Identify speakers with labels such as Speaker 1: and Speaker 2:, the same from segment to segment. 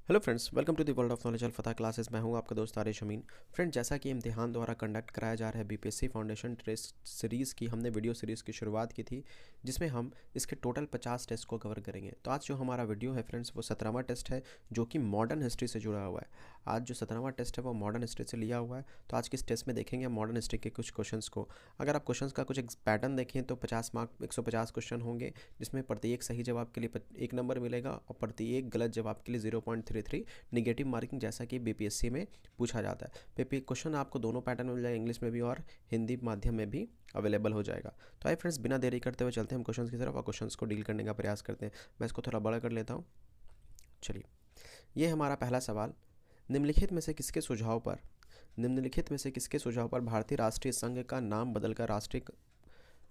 Speaker 1: Hello friends, welcome to the world of knowledge अल्फता classes. मैं हूं आपका दोस्त आरिश अमीन। फ्रेंड, जैसा कि इम्तिहान द्वारा कंडक्ट कराया जा रहा है बीपीएससी फाउंडेशन टेस्ट सीरीज़ की, हमने वीडियो सीरीज़ की शुरुआत की थी जिसमें हम इसके टोटल 50 टेस्ट को कवर करेंगे। तो आज जो हमारा वीडियो है फ्रेंड्स, वो 17वां टेस्ट है जो कि मॉडर्न हिस्ट्री से जुड़ा हुआ है। आज जो 17वां टेस्ट है वो मॉडर्न हिस्ट्री से लिया हुआ है। तो आज के इस टेस्ट में देखेंगे हम मॉडर्न हिस्ट्री के कुछ क्वेश्चंस को। अगर आप क्वेश्चंस का कुछ एक पैटर्न देखें तो 50 मार्क 150 क्वेश्चन होंगे, जिसमें प्रत्येक सही जवाब के लिए 1 नंबर मिलेगा और प्रत्येक गलत जवाब के लिए 0.33 निगेटिव मार्किंग, जैसा कि बीपीएससी में पूछा जाता है। पेपर क्वेश्चन आपको दोनों पैटर्न में मिल जाएगा, इंग्लिश में भी और हिंदी माध्यम में भी अवेलेबल हो जाएगा। तो आइए फ्रेंड्स, बिना देरी करते हुए चलते हैं हम क्वेश्चंस की तरफ और क्वेश्चंस को डील करने का प्रयास करते हैं। मैं इसको थोड़ा बड़ा कर लेता हूँ। चलिए, ये हमारा पहला सवाल। निम्नलिखित में से किसके सुझाव पर भारतीय राष्ट्रीय संघ का नाम बदलकर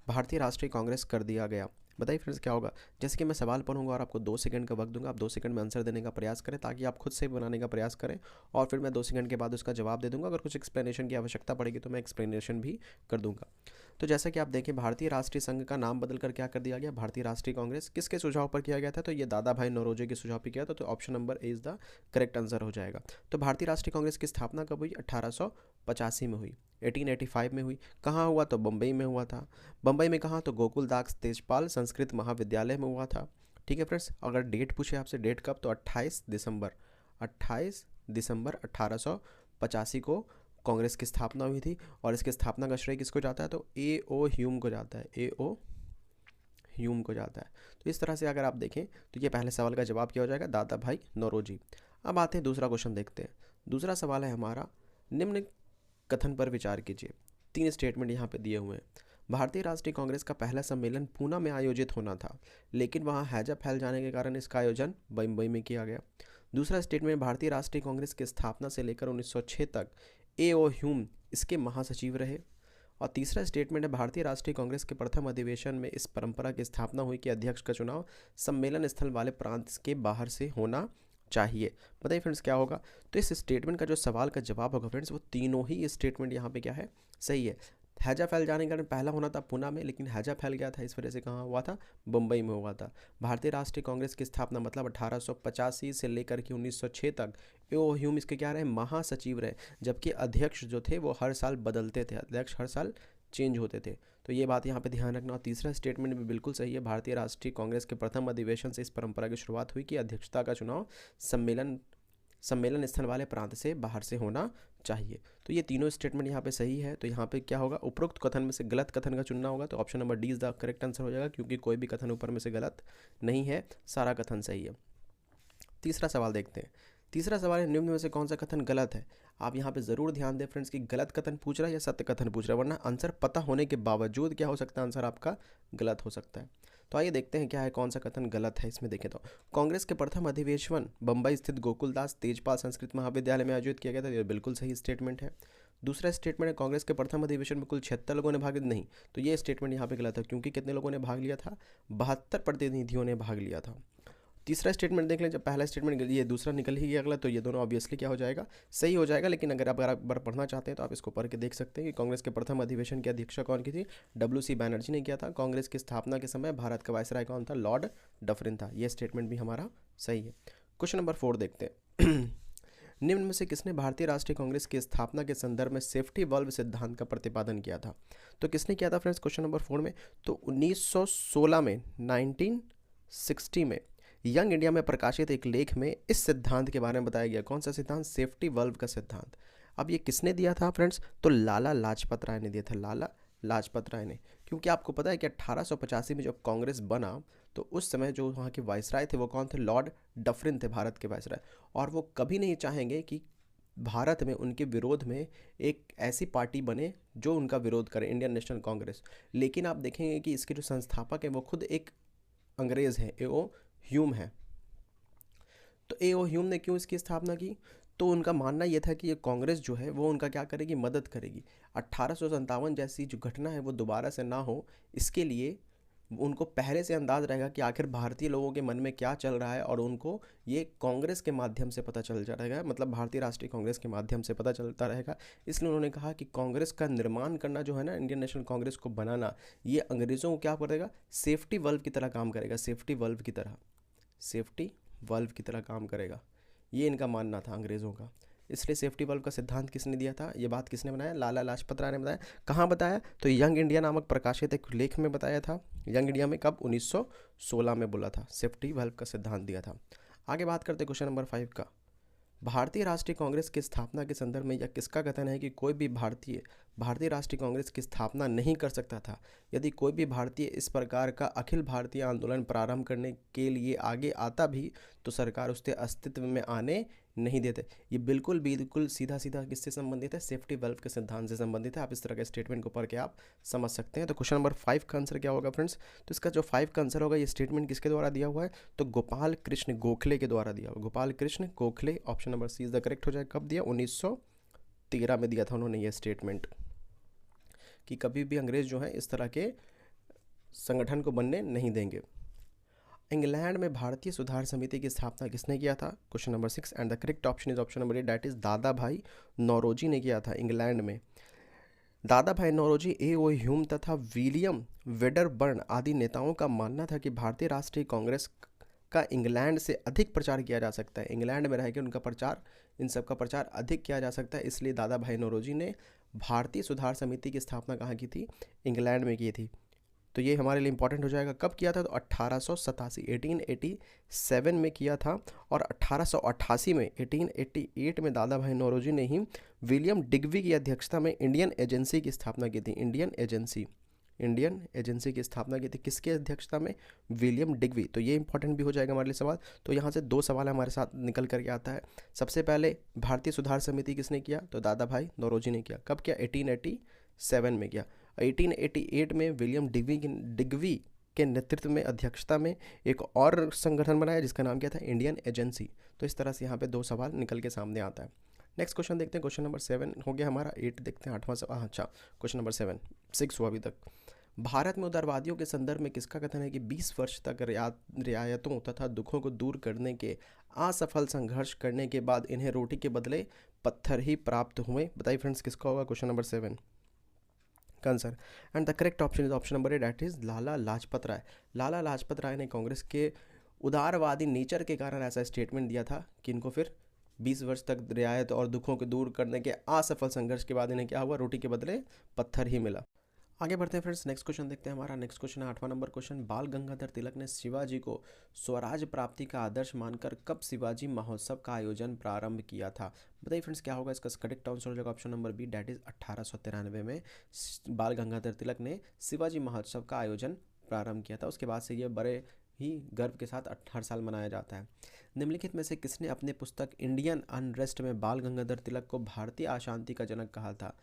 Speaker 1: भारतीय राष्ट्रीय कांग्रेस कर दिया गया? बताइए फ्रेंड्स, क्या होगा? जैसे कि मैं सवाल पढ़ूंगा और आपको 2 सेकंड का वक्त दूंगा, आप 2 सेकंड में आंसर देने का प्रयास करें ताकि आप खुद से बनाने का प्रयास करें, और फिर मैं 2 सेकंड के बाद उसका जवाब दे दूंगा। अगर कुछ एक्सप्लेनेशन की आवश्यकता पड़ेगी तो मैं एक्सप्लेनेशन भी कर दूंगा। तो जैसा कि आप देखें, भारतीय राष्ट्रीय संघ का नाम बदलकर क्या कर दिया गया? भारतीय राष्ट्रीय कांग्रेस। किसके सुझाव पर किया गया था? तो ये दादा भाई नौरोजी के सुझाव पर किया था। तो option number A is the correct answer हो जाएगा। तो भारतीय राष्ट्रीय कांग्रेस की स्थापना कब हुई? 1885 में हुई, 1885 में हुई। कहाँ हुआ? तो बम्बई में हुआ था। बम्बई में कहाँ? तो गोकुलदास तेजपाल संस्कृत महाविद्यालय में हुआ था। ठीक है फ्रेंड्स, अगर डेट पूछे आपसे, डेट कब? तो 28 दिसंबर 1885 को कांग्रेस की स्थापना हुई थी। और इसकी स्थापना का श्रेय किसको जाता है? तो ए ओ ह्यूम को जाता है। ए ओ ह्यूम को जाता है। तो इस तरह से अगर आप देखें तो ये पहले सवाल का जवाब क्या हो जाएगा? दादा भाई नौरोजी। अब आते हैं दूसरा क्वेश्चन देखते हैं। दूसरा सवाल है हमारा, निम्न कथन पर विचार कीजिए। 3 स्टेटमेंट यहाँ पे दिए हुए हैं। भारतीय राष्ट्रीय कांग्रेस का पहला सम्मेलन पूना में आयोजित होना था, लेकिन वहाँ हैजा फैल जाने के कारण इसका आयोजन बम्बई में किया गया। दूसरा स्टेटमेंट, भारतीय राष्ट्रीय कांग्रेस की स्थापना से लेकर 1906 तक ए ओ ह्यूम इसके महासचिव रहे। और तीसरा स्टेटमेंट है, भारतीय राष्ट्रीय कांग्रेस के प्रथम अधिवेशन में इस परंपरा की स्थापना हुई कि अध्यक्ष का चुनाव सम्मेलन स्थल वाले प्रांत के बाहर से होना चाहिए। बताइए फ्रेंड्स, क्या होगा? तो इस स्टेटमेंट का जो सवाल का जवाब होगा फ्रेंड्स, वो तीनों ही स्टेटमेंट यहाँ पे क्या है? सही है। हैजा फैल जाने के कारण पहला होना था पुणे में, लेकिन हैजा फैल गया था, इस वजह से कहाँ हुआ था? बम्बई में हुआ था। भारतीय राष्ट्रीय कांग्रेस की स्थापना मतलब 1885 से लेकर के 1906 तक ओ ह्यूम इसके क्या रहे? महासचिव रहे। जबकि अध्यक्ष जो थे वो हर साल बदलते थे, अध्यक्ष हर साल चेंज होते थे। तो ये बात यहाँ पे ध्यान रखना। और तीसरा स्टेटमेंट भी बिल्कुल सही है। भारतीय राष्ट्रीय कांग्रेस के प्रथम अधिवेशन से इस परंपरा की शुरुआत हुई कि अध्यक्षता का चुनाव सम्मेलन स्थल वाले प्रांत से बाहर से होना चाहिए। तो ये तीनों स्टेटमेंट यहाँ पे सही है। तो यहाँ पे क्या होगा? उपरोक्त कथन में से गलत कथन का चुनना होगा। तो option number D is the correct answer हो जाएगा, क्योंकि कोई भी कथन ऊपर में से गलत नहीं है, सारा कथन सही है। तीसरा सवाल देखते हैं। तीसरा सवाल है, निम्न में से कौन सा कथन गलत है? आप यहाँ पे ज़रूर ध्यान दें फ्रेंड्स कि गलत कथन पूछ रहा है या सत्य कथन पूछ रहा है, वरना आंसर पता होने के बावजूद क्या हो सकता है? आंसर आपका गलत हो सकता है। तो आइए देखते हैं क्या है, कौन सा कथन गलत है इसमें। देखें तो कांग्रेस के प्रथम अधिवेशन बम्बई स्थित गोकुलदास तेजपाल संस्कृत महाविद्यालय में आयोजित किया गया था। ये बिल्कुल सही स्टेटमेंट है। दूसरा स्टेटमेंट है, कांग्रेस के प्रथम अधिवेशन में कुल 76 लोगों ने भाग नहीं। तो ये स्टेटमेंट यहाँ पे गलत है, क्योंकि कितने लोगों ने भाग लिया था? 72 प्रतिनिधियों ने भाग लिया था। तीसरा स्टेटमेंट देख लें, जब पहला स्टेटमेंट ये दूसरा निकल ही गया गलत, तो ये दोनों ऑब्वियसली क्या हो जाएगा? सही हो जाएगा। लेकिन अगर आप एक बार पढ़ना चाहते हैं तो आप इसको पढ़ के देख सकते हैं कि कांग्रेस के प्रथम अधिवेशन की अध्यक्षता कौन की थी? WC बैनर्जी ने किया था। कांग्रेस की स्थापना के समय भारत का वायसराय कौन था? लॉर्ड डफरिन था। यह स्टेटमेंट भी हमारा सही है। क्वेश्चन नंबर 4 देखते हैं। निम्न में से किसने भारतीय राष्ट्रीय कांग्रेस की स्थापना के संदर्भ में सेफ्टी वॉल्व सिद्धांत का प्रतिपादन किया था? तो किसने किया था फ्रेंड्स क्वेश्चन नंबर 4 में? तो 1916 में, 1960 में यंग इंडिया में प्रकाशित एक लेख में इस सिद्धांत के बारे में बताया गया। कौन सा सिद्धांत? सेफ्टी वल्व का सिद्धांत। अब ये किसने दिया था फ्रेंड्स? तो लाला लाजपत राय ने दिया था। लाला लाजपत राय ने। क्योंकि आपको पता है कि 1885 में जब कांग्रेस बना तो उस समय जो वहाँ के वायसराय थे वो कौन थे? लॉर्ड डफरिन थे, भारत के वायसराय। और वो कभी नहीं चाहेंगे कि भारत में उनके विरोध में एक ऐसी पार्टी बने जो उनका विरोध करे, इंडियन नेशनल कांग्रेस। लेकिन आप देखेंगे कि इसके जो संस्थापक है वो खुद एक अंग्रेज़ हैं, ए.ओ. ह्यूम है। तो ए.ओ. ह्यूम ने क्यों इसकी स्थापना की? तो उनका मानना यह था कि ये कांग्रेस जो है वो उनका क्या करेगी? मदद करेगी। 1857 जैसी जो घटना है वो दोबारा से ना हो, इसके लिए उनको पहले से अंदाज रहेगा कि आखिर भारतीय लोगों के मन में क्या चल रहा है, और उनको ये कांग्रेस के माध्यम से पता चल जाएगा, मतलब भारतीय राष्ट्रीय कांग्रेस के माध्यम से पता चलता रहेगा। इसलिए उन्होंने कहा कि कांग्रेस का निर्माण करना जो है ना, इंडियन नेशनल कांग्रेस को बनाना, ये अंग्रेज़ों को क्या करेगा? सेफ्टी वल्व की तरह काम करेगा। सेफ्टी वल्व की तरह काम करेगा। ये इनका मानना था अंग्रेज़ों का। इसलिए सेफ्टी वल्व का सिद्धांत किसने दिया था, ये बात किसने बनाया, लाला लाजपत राय ने बताया। कहाँ बताया, तो यंग इंडिया नामक प्रकाशित एक लेख में बताया था। यंग इंडिया में कब, 1916 में बोला था, सेफ्टी वल्व का सिद्धांत दिया था। आगे बात करते क्वेश्चन नंबर 5 का। भारतीय राष्ट्रीय कांग्रेस की स्थापना के संदर्भ में यह किसका कथन है कि कोई भी भारतीय भारतीय राष्ट्रीय कांग्रेस की स्थापना नहीं कर सकता था यदि कोई भी भारतीय इस प्रकार का अखिल भारतीय आंदोलन प्रारंभ करने के लिए आगे आता भी तो सरकार उसके अस्तित्व में आने नहीं देते। ये बिल्कुल बिल्कुल सीधा सीधा किससे संबंधित है, सेफ्टी वल्व के सिद्धांत से संबंधित है। आप इस तरह के स्टेटमेंट को पढ़ के आप समझ सकते हैं। तो क्वेश्चन नंबर 5 का आंसर क्या होगा फ्रेंड्स, तो इसका जो 5 का आंसर होगा, ये स्टेटमेंट किसके द्वारा दिया हुआ है, तो गोपाल कृष्ण गोखले के द्वारा दिया हुआ। Gopal Krishna Gokhale, option number C is the correct हो जाएगा। कब दिया, 1913 में दिया था उन्होंने ये स्टेटमेंट, कि कभी भी अंग्रेज जो है इस तरह के संगठन को बनने नहीं देंगे। इंग्लैंड में भारतीय सुधार समिति की स्थापना किसने किया था, question number 6 and the correct option is option number A, that is Dadabhai Naoroji ने किया था इंग्लैंड में। दादा भाई नौरोजी, ए ओ ह्यूम तथा विलियम वेडरबर्न आदि नेताओं का मानना था कि भारतीय राष्ट्रीय कांग्रेस का इंग्लैंड से अधिक प्रचार किया जा सकता है। इंग्लैंड में रह के उनका प्रचार, इन सब का प्रचार अधिक किया जा सकता है, इसलिए दादा भाई नौरोजी ने भारतीय सुधार समिति की स्थापना कहाँ की थी, इंग्लैंड में की थी। तो ये हमारे लिए इंपॉर्टेंट हो जाएगा। कब किया था, तो 1887 में किया था। और 1888 में 1888 में दादा भाई नौरोजी ने ही विलियम डिग्वी की अध्यक्षता में इंडियन एजेंसी की स्थापना की थी। इंडियन एजेंसी की स्थापना की थी, किसके अध्यक्षता में, विलियम डिग्वी। तो ये इंपॉर्टेंट भी हो जाएगा हमारे लिए सवाल। तो यहाँ से 2 सवाल हमारे साथ निकल करके आता है। सबसे पहले भारतीय सुधार समिति किसने किया, तो दादा भाई नौरोजी ने किया। कब किया, 1887 में किया। 1888 में विलियम डिग्वी के नेतृत्व में, अध्यक्षता में एक और संगठन बनाया जिसका नाम क्या था, इंडियन एजेंसी। तो इस तरह से यहाँ पे 2 सवाल निकल के सामने आता है। नेक्स्ट क्वेश्चन देखते हैं, क्वेश्चन नंबर 7 हो गया हमारा, 8 देखते हैं, 8वां सवाल। अच्छा, क्वेश्चन नंबर 7, 6 हुआ अभी तक। भारत में उदारवादियों के संदर्भ में किसका कथन है कि 20 वर्ष तक रियायतों तथा दुखों को दूर करने के असफल संघर्ष करने के बाद इन्हें रोटी के बदले पत्थर ही प्राप्त हुए। बताइए फ्रेंड्स, किसका होगा क्वेश्चन नंबर 7 का answer. And the correct option is option number A, that is Lala Lajpat Rai. Lala Lajpat Rai ने कांग्रेस के उदारवादी नेचर के कारण ऐसा स्टेटमेंट दिया था कि इनको फिर 20 वर्ष तक रियायत और दुखों को दूर करने के असफल संघर्ष के बाद इन्हें क्या हुआ, रोटी के बदले पत्थर ही मिला। आगे बढ़ते हैं फ्रेंड्स, नेक्स्ट क्वेश्चन देखते हैं। हमारा नेक्स्ट क्वेश्चन है 8वां नंबर क्वेश्चन। बाल गंगाधर तिलक ने शिवाजी को स्वराज प्राप्ति का आदर्श मानकर कब शिवाजी महोत्सव का आयोजन प्रारंभ किया था। बताइए फ्रेंड्स, क्या होगा इसका करेक्ट आंसर हो जाएगा option number B, that is 1893 में बाल गंगाधर तिलक ने शिवाजी महोत्सव का आयोजन प्रारंभ किया था। उसके बाद से ये बड़े ही गर्व के साथ हर साल मनाया जाता है। निम्नलिखित में से किसने अपने पुस्तक इंडियन अनरेस्ट में बाल गंगाधर तिलक को भारतीय अशांति का जनक कहा था।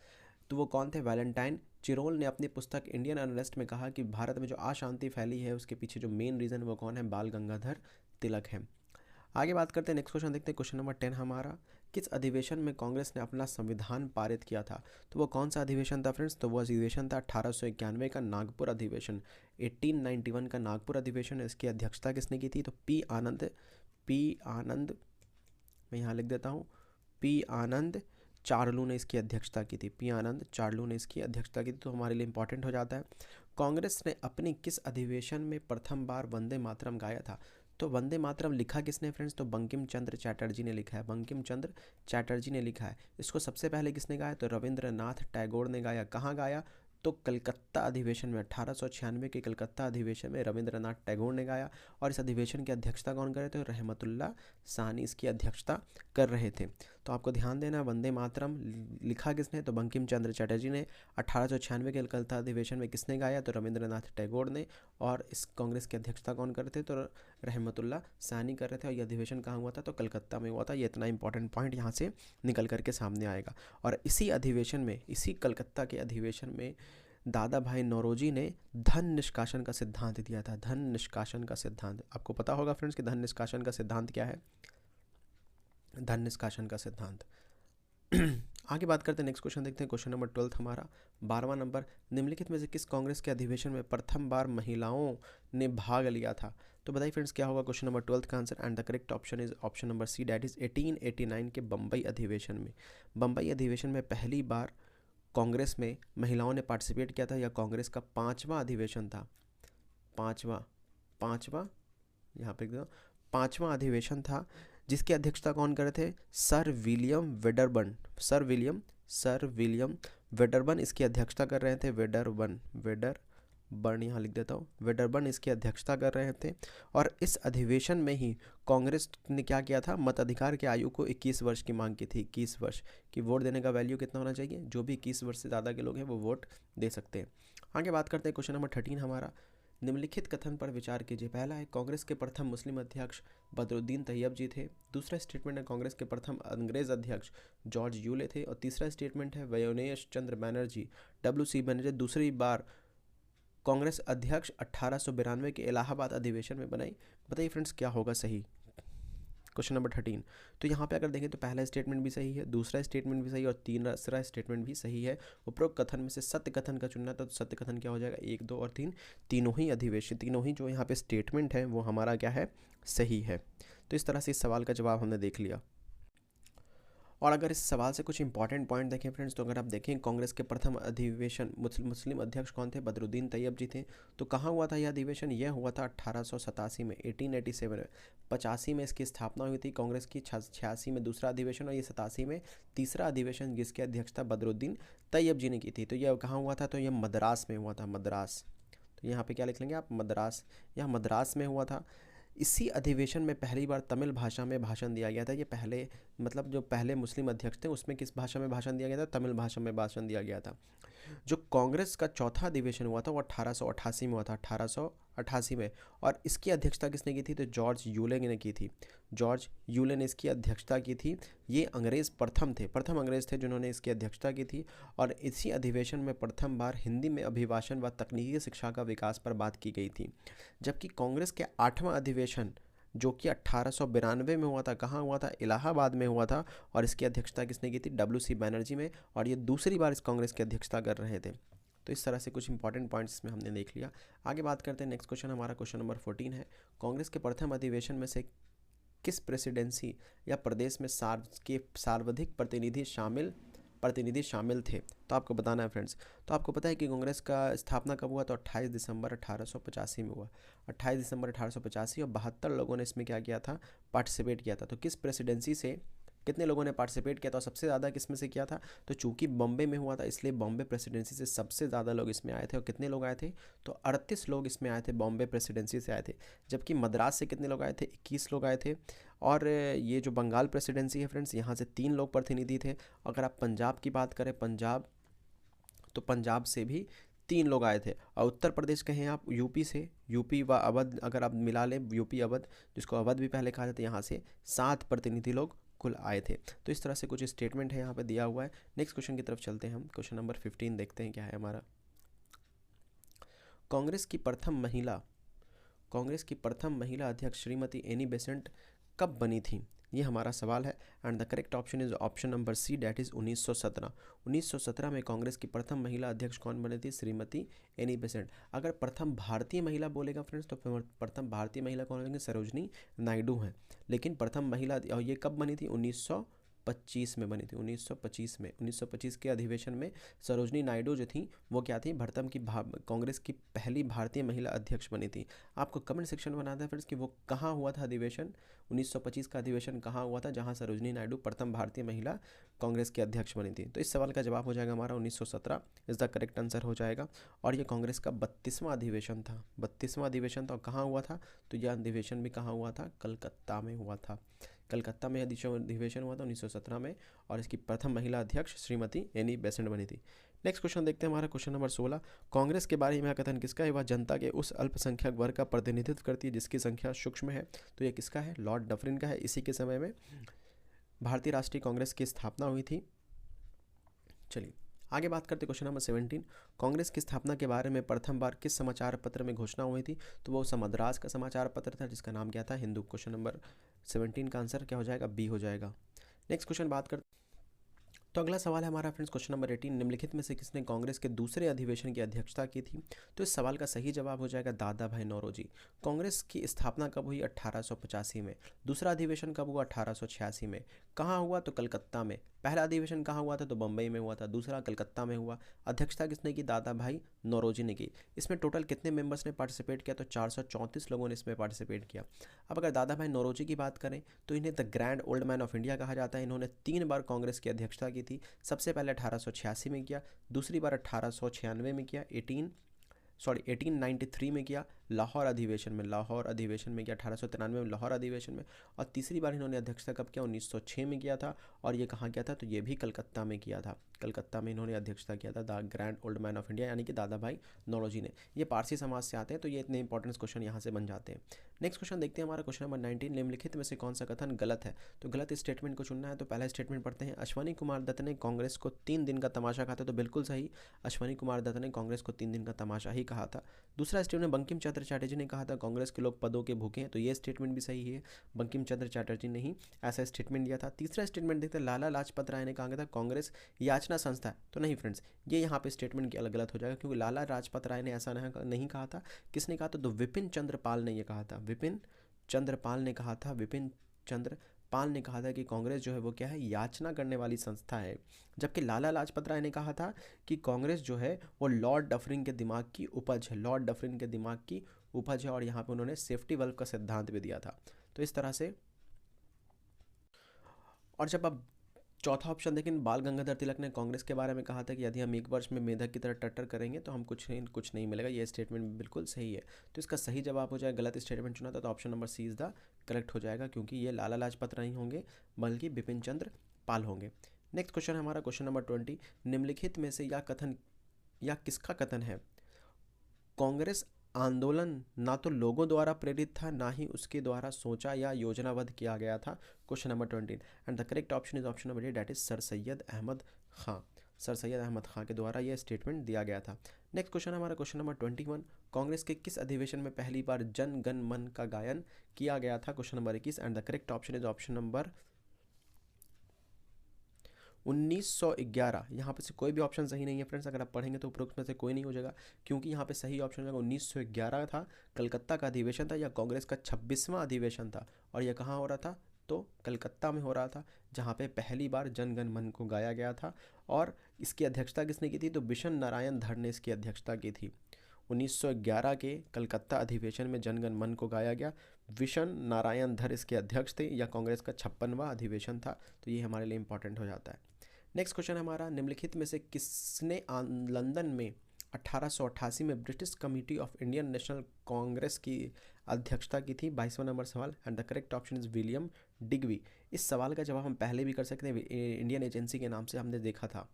Speaker 1: तो वो कौन थे, वैलेंटाइन चिरोल ने अपनी पुस्तक इंडियन अनरेस्ट में कहा कि भारत में जो अशांति फैली है उसके पीछे जो मेन रीज़न वो कौन है, बाल गंगाधर तिलक है। आगे बात करते हैं, नेक्स्ट क्वेश्चन देखते हैं, क्वेश्चन नंबर 10 हमारा। किस अधिवेशन में कांग्रेस ने अपना संविधान पारित किया था। तो वो कौन सा अधिवेशन था फ्रेंड्स, तो वो अधिवेशन था 1891 का नागपुर अधिवेशन। 1891 का नागपुर अधिवेशन, इसकी अध्यक्षता किसने की थी, तो पी आनंद, मैं यहाँ लिख देता हूँ, पी आनंद चार्लू ने इसकी अध्यक्षता की थी। पी आनंद चार्लू ने इसकी अध्यक्षता की थी। तो हमारे लिए इंपॉर्टेंट हो जाता है। कांग्रेस ने अपनी किस अधिवेशन में प्रथम बार वंदे मातरम गाया था। तो वंदे मातरम लिखा किसने फ्रेंड्स, तो बंकिम चंद्र चैटर्जी ने लिखा है। बंकिम चंद्र चैटर्जी ने लिखा है। इसको सबसे पहले किसने गाया, तो रविंद्रनाथ टैगोर ने गाया। कहाँ गाया, तो कलकत्ता अधिवेशन में, 1896 के कलकत्ता अधिवेशन में रविंद्रनाथ टैगोर ने गाया। और इस अधिवेशन की अध्यक्षता कौन कर रहे थे, रहमतुल्लाह सानी इसकी अध्यक्षता कर रहे थे। तो आपको ध्यान देना, वंदे मातरम लिखा किसने, तो बंकिम चंद्र चैटर्जी ने। 1896 के कलकत्ता अधिवेशन में किसने गाया, तो रविंद्रनाथ टैगोर ने। और इस कांग्रेस की अध्यक्षता कौन कर रहे थे, तो रहमतुल्लाह सानी कर रहे थे। और यह अधिवेशन कहाँ हुआ था, तो कलकत्ता में हुआ था। ये इतना इंपॉर्टेंट पॉइंट यहाँ से निकल करके सामने आएगा। और इसी अधिवेशन में, इसी कलकत्ता के अधिवेशन में दादा भाई नौरोजी ने धन निष्कासन का सिद्धांत दिया था। धन निष्कासन का सिद्धांत आपको पता होगा फ्रेंड्स कि धन निष्कासन का सिद्धांत क्या है, धन निष्कासन का सिद्धांत। आगे बात करते हैं, नेक्स्ट क्वेश्चन देखते हैं, क्वेश्चन नंबर 12 हमारा, 12वां नंबर। निम्नलिखित में से किस कांग्रेस के अधिवेशन में प्रथम बार महिलाओं ने भाग लिया था। तो बताइए फ्रेंड्स, क्या होगा क्वेश्चन नंबर 12 का answer. And the correct option is option number C, that is 1889 के बम्बई अधिवेशन में। बम्बई अधिवेशन में पहली बार कांग्रेस में महिलाओं ने पार्टिसिपेट किया था। यह कांग्रेस का 5वां अधिवेशन था। पाँचवा यहाँ पे 5वां अधिवेशन था जिसकी अध्यक्षता कौन कर रहे थे? सर विलियम वेडरबर्न इसकी अध्यक्षता कर रहे थे। वेडरबर्न यहाँ लिख देता हूँ, वेडरबर्न इसकी अध्यक्षता कर रहे थे। और इस अधिवेशन में ही कांग्रेस ने क्या किया था? मताधिकार की आयु को 21 वर्ष की मांग की थी। 21 वर्ष की वोट देने का वैल्यू कितना होना चाहिए? जो भी 21 वर्ष से ज़्यादा के लोग हैं वो वोट दे सकते हैं। आगे बात करते हैं क्वेश्चन नंबर 13 हमारा। निम्नलिखित कथन पर विचार कीजिए। पहला है कांग्रेस के प्रथम मुस्लिम अध्यक्ष बदरुद्दीन तैयब जी थे। दूसरा स्टेटमेंट है कांग्रेस के प्रथम अंग्रेज अध्यक्ष जॉर्ज यूले थे। और तीसरा स्टेटमेंट है वयोनेश चंद्र बैनर्जी WC बैनर्जी दूसरी बार कांग्रेस अध्यक्ष 1892 के इलाहाबाद अधिवेशन में बनाई। बताइए फ्रेंड्स क्या होगा सही? Question number 13। तो यहाँ पे अगर देखें तो पहला स्टेटमेंट भी सही है, दूसरा स्टेटमेंट भी सही है और तीसरा स्टेटमेंट भी सही है। उपरोक्त कथन में से सत्य कथन का चुनना, तो सत्य कथन क्या हो जाएगा? 1, 2 और 3 तीनों ही अधिवेशन, तीनों ही जो यहाँ पे स्टेटमेंट है वो हमारा क्या है? सही है। तो इस तरह से इस सवाल का जवाब हमने देख लिया। और अगर इस सवाल से कुछ इंपॉर्टेंट पॉइंट देखें फ्रेंड्स, तो अगर आप देखें कांग्रेस के प्रथम अधिवेशन मुस्लिम अध्यक्छ कौन थे? बदरुद्दीन तैयब जी थे। तो कहाँ हुआ था यह अधिवेशन? यह हुआ था 1887 में, 1887 में। 85 में इसकी स्थापना हुई थी कांग्रेस की, 86 में दूसरा अधिवेशन और ये 87 में तीसरा अधिवेशन जिसकी अध्यक्षता बदरुद्दीन तैयब जी ने की थी। तो यह कहाँ हुआ था? तो यह मद्रास में हुआ था, मद्रास। तो यहाँ पे क्या लिख लेंगे आप? मद्रास। यह मद्रास में हुआ था। इसी अधिवेशन में पहली बार तमिल भाषा में भाषण दिया गया था। ये पहले मतलब जो पहले मुस्लिम अध्यक्ष थे उसमें किस भाषा में भाषण दिया गया था? तमिल भाषा में भाषण दिया गया था। जो कांग्रेस का चौथा अधिवेशन हुआ था वो 1888 में हुआ था, 1888 में। और इसकी अध्यक्षता किसने की थी? तो जॉर्ज यूले ने की थी। जॉर्ज यूले ने इसकी अध्यक्षता की थी। ये अंग्रेज़ प्रथम अंग्रेज़ थे जिन्होंने इसकी अध्यक्षता की थी। और इसी अधिवेशन में प्रथम बार हिंदी में अभिभाषण व तकनीकी शिक्षा का विकास पर बात की गई थी। जबकि कांग्रेस के 8वां अधिवेशन जो कि 1892 में हुआ था, कहाँ हुआ था? इलाहाबाद में हुआ था। और इसकी अध्यक्षता किसने की थी? WC बैनर्जी में। और ये दूसरी बार इस कांग्रेस की अध्यक्षता कर रहे थे। तो इस तरह से कुछ इंपॉर्टेंट पॉइंट्स इसमें हमने देख लिया। आगे बात करते हैं। नेक्स्ट क्वेश्चन हमारा क्वेश्चन नंबर 14 है। कांग्रेस के प्रथम अधिवेशन में से किस प्रेसिडेंसी या प्रदेश में सर्वाधिक प्रतिनिधि शामिल थे? तो आपको बताना है फ्रेंड्स। तो आपको पता है कि कांग्रेस का स्थापना कब हुआ? तो 28 दिसंबर 1885 में हुआ। 28 दिसंबर 1885 और 72 लोगों ने इसमें क्या किया था? पार्टिसिपेट किया था। तो किस प्रेसिडेंसी से कितने लोगों ने पार्टिसिपेट किया था? सबसे ज़्यादा किस में से किया था? तो चूंकि बॉम्बे में हुआ था इसलिए बॉम्बे प्रेसिडेंसी से सबसे ज़्यादा लोग इसमें आए थे। और कितने लोग आए थे? तो 38 लोग इसमें आए थे, बॉम्बे प्रेसिडेंसी से आए थे। जबकि मद्रास से कितने लोग आए थे? 21 लोग आए थे। और ये जो बंगाल प्रेसिडेंसी है फ्रेंड्स, यहाँ से 3 लोग प्रतिनिधि थे। अगर आप पंजाब की बात करें, तो पंजाब से भी 3 लोग आए थे। और उत्तर प्रदेश कहें आप यूपी से, यूपी व अवध अगर आप मिला लें, यूपी अवध जिसको अवध भी पहले कहा जाता है, यहाँ से 7 प्रतिनिधि लोग कुल आए थे। तो इस तरह से कुछ स्टेटमेंट है यहाँ पे दिया हुआ है। नेक्स्ट क्वेश्चन की तरफ चलते हैं हम। क्वेश्चन नंबर 15 देखते हैं क्या है हमारा। कांग्रेस की प्रथम महिला अध्यक्ष श्रीमती एनी बेसेंट कब बनी थी? ये हमारा सवाल है। And the correct option is option number C, date is 1917। 1917 में कांग्रेस की प्रथम महिला अध्यक्ष कौन बनी थी? Shrimati Annie Besant. अगर प्रथम भारतीय महिला बोलेगा फ्रेंड्स तो प्रथम भारतीय महिला कौन होंगे? सरोजनी नायडू हैं। लेकिन प्रथम महिला, और ये कब बनी थी? 1925 में बनी थी। 1925 के अधिवेशन में सरोजनी नायडू जो थी वो क्या थी? कांग्रेस की पहली भारतीय महिला अध्यक्ष बनी थी। आपको कमेंट सेक्शन में बनाना है फ्रेंड्स कि वो कहाँ हुआ था अधिवेशन? 1925 का अधिवेशन कहाँ हुआ था जहाँ सरोजनी नायडू प्रथम भारतीय महिला कांग्रेस के अध्यक्ष बनी थी? तो इस सवाल का जवाब हो जाएगा हमारा 1917 इज द करेक्ट आंसर हो जाएगा। और ये कांग्रेस का 32वां अधिवेशन था। 32वां अधिवेशन था। और कहाँ हुआ था? तो यह अधिवेशन भी कहाँ हुआ था? कलकत्ता में हुआ था। कलकत्ता में अधिवेशन हुआ था 1917 में। और इसकी प्रथम महिला अध्यक्ष श्रीमती एनी बेसेंट बनी थी। नेक्स्ट क्वेश्चन देखते हैं हमारा क्वेश्चन नंबर 16। कांग्रेस के बारे में कथन किसका है? वह जनता के उस अल्पसंख्यक वर्ग का प्रतिनिधित्व करती है जिसकी संख्या सूक्ष्म है। तो ये किसका है? लॉर्ड डफरिन का है। इसी के समय में भारतीय राष्ट्रीय कांग्रेस की स्थापना हुई थी। चलिए आगे बात करते क्वेश्चन नंबर 17। कांग्रेस की स्थापना के बारे में प्रथम बार किस समाचार पत्र में घोषणा हुई थी? तो वो मद्रास का समाचार पत्र था जिसका नाम क्या था? हिंदू। क्वेश्चन नंबर 17 का आंसर क्या हो जाएगा? बी हो जाएगा। नेक्स्ट क्वेश्चन बात करते तो अगला सवाल है हमारा फ्रेंड्स क्वेश्चन नंबर 18, निम्नलिखित में से किसने कांग्रेस के दूसरे अधिवेशन की अध्यक्षता की थी? तो इस सवाल का सही जवाब हो जाएगा दादा भाई नौरोजी। कांग्रेस की स्थापना कब हुई? 1885 में। दूसरा अधिवेशन कब हुआ? 1886 में। कहाँ हुआ? तो कलकत्ता में। पहला अधिवेशन कहाँ हुआ था? तो बम्बई में हुआ था। दूसरा कलकत्ता में हुआ। अध्यक्षता किसने की? दादा भाई नौरोजी ने की। इसमें टोटल कितने मेंबर्स ने पार्टिसिपेट किया? तो 434 लोगों ने इसमें पार्टिसिपेट किया। अब अगर दादा भाई नौरोजी की बात करें तो इन्हें the grand old man of India कहा जाता है। इन्होंने 3 बार कांग्रेस की अध्यक्षता की थी। सबसे पहले 1886 में किया, दूसरी बार 1896 में किया, 1893 में किया लाहौर अधिवेशन में किया, 1893 में लाहौर अधिवेशन में, और तीसरी बार इन्होंने अध्यक्षता कब किया? 1906 में किया था। और ये कहाँ किया था? तो ये भी कलकत्ता में किया था। कलकत्ता में इन्होंने अध्यक्षता किया था the grand old man of India यानी कि दादा भाई नौरोजी ने। ये पारसी समाज से आते हैं, तो ये इतने इंपॉर्टेंट क्वेश्चन यहाँ से बन जाते हैं। नेक्स्ट क्वेश्चन देखते हैं हमारा क्वेश्चन नंबर 19, निम्नलिखित में से कौन सा कथन गलत है? तो गलत स्टेटमेंट को चुनना है। तो पहला स्टेटमेंट पढ़ते हैं, अश्वनी कुमार दत्त ने कांग्रेस को 3 दिन का तमाशा कहा था। तो बिल्कुल सही, अश्वनी कुमार दत्त ने कांग्रेस को 3 दिन का तमाशा ही कहा था। दूसरा स्टेटमेंट बंकिम चंद्र चटर्जी ने कहा था कांग्रेस के लोग पदों के भूखे हैं। तो ये स्टेटमेंट भी सही है, बंकिम चंद्र चटर्जी ने ही ऐसा स्टेटमेंट दिया था। तीसरा स्टेटमेंट देखते हैं, लाला लाजपत राय ने कहा था कांग्रेस याचना संस्था है। तो नहीं फ्रेंड्स, ये यहाँ पे स्टेटमेंट क्या गलत हो जाएगा, क्योंकि लाला लाजपत राय ने ऐसा नहीं कहा था। किसने कहा था? तो विपिन चंद्र पाल ने ये कहा था। विपिन चंद्र पाल ने कहा था कि कांग्रेस जो है वो क्या है? याचना करने वाली संस्था है। जबकि लाला लाजपत राय ने कहा था कि कांग्रेस जो है वो लॉर्ड डफरिन के दिमाग की उपज है। और यहाँ पे उन्होंने सेफ्टी वल्व का सिद्धांत भी दिया था। तो इस तरह से, और जब आप चौथा ऑप्शन देखें, बाल गंगाधर तिलक ने कांग्रेस के बारे में कहा था कि यदि हम 1 वर्ष में मेढक की तरह टट्टर करेंगे तो हम कुछ नहीं मिलेगा। ये स्टेटमेंट बिल्कुल सही है। तो इसका सही जवाब हो जाएगा, गलत स्टेटमेंट चुना था तो option number C is the correct हो जाएगा, क्योंकि ये लाला लाजपत राय होंगे बल्कि बिपिन चंद्र पाल होंगे। नेक्स्ट क्वेश्चन है हमारा क्वेश्चन नंबर 20, निम्नलिखित में से या किसका कथन है कांग्रेस आंदोलन ना तो लोगों द्वारा प्रेरित था, ना ही उसके द्वारा सोचा या योजनाबद्ध किया गया था? Question number 20 and the correct option is option number A, that is sir Syed Ahmad Khan के द्वारा यह स्टेटमेंट दिया गया था। नेक्स्ट क्वेश्चन हमारा क्वेश्चन नंबर 21, कांग्रेस के किस अधिवेशन में पहली बार जन गण मन का गायन किया गया था? Question number 21 and the correct option is option number 1911। यहाँ पे से कोई भी ऑप्शन सही नहीं है फ्रेंड्स। अगर आप पढ़ेंगे तो उपरोक्त में से कोई नहीं हो जाएगा, क्योंकि यहाँ पे सही ऑप्शन हो जाएगा 1911 था। कलकत्ता का अधिवेशन था, यह कांग्रेस का 26वां अधिवेशन था। और यह कहाँ हो रहा था? तो कलकत्ता में हो रहा था, जहाँ पे पहली बार जन गण मन को गाया गया था। और इसकी अध्यक्षता किसने की थी? तो बिशन नारायण धर ने इसकी अध्यक्षता की थी। 1911 के कलकत्ता अधिवेशन में जनगण मन को गाया गया। बिशन नारायण धर इसके अध्यक्ष थे। यह कांग्रेस का 56वां अधिवेशन था। तो ये हमारे लिए इंपॉर्टेंट हो जाता है। नेक्स्ट क्वेश्चन हमारा, निम्नलिखित में से किसने लंदन में 1888 में British committee of Indian National Congress की अध्यक्षता की थी? 22वां नंबर सवाल and the correct option is William Digby. इस सवाल का जवाब हम पहले भी कर सकते हैं, इंडियन एजेंसी के नाम से हमने देखा था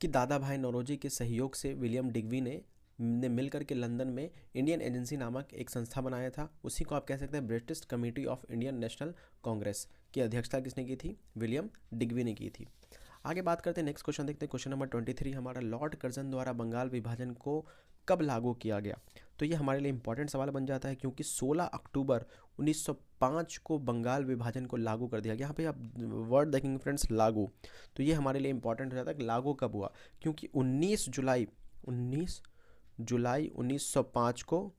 Speaker 1: कि दादा भाई नौरोजी के सहयोग से विलियम डिग्वी ने मिलकर के लंदन में इंडियन एजेंसी नामक एक संस्था बनाया था। उसी को आप कह सकते हैं British committee of Indian National Congress की अध्यक्षता किसने की थी? विलियम डिग्वी ने की थी। आगे बात करते हैं, नेक्स्ट क्वेश्चन देखते हैं। क्वेश्चन नंबर 23 हमारा, लॉर्ड कर्जन द्वारा बंगाल विभाजन को कब लागू किया गया? तो ये हमारे लिए इंपॉर्टेंट सवाल बन जाता है, क्योंकि 16 अक्टूबर 1905 को बंगाल विभाजन को लागू कर दिया गया। यहाँ पे आप वर्ड देखेंगे फ्रेंड्स, लागू। तो ये हमारे लिए इंपॉर्टेंट हो जाता है कि लागू कब हुआ, क्योंकि 19 जुलाई 1905 को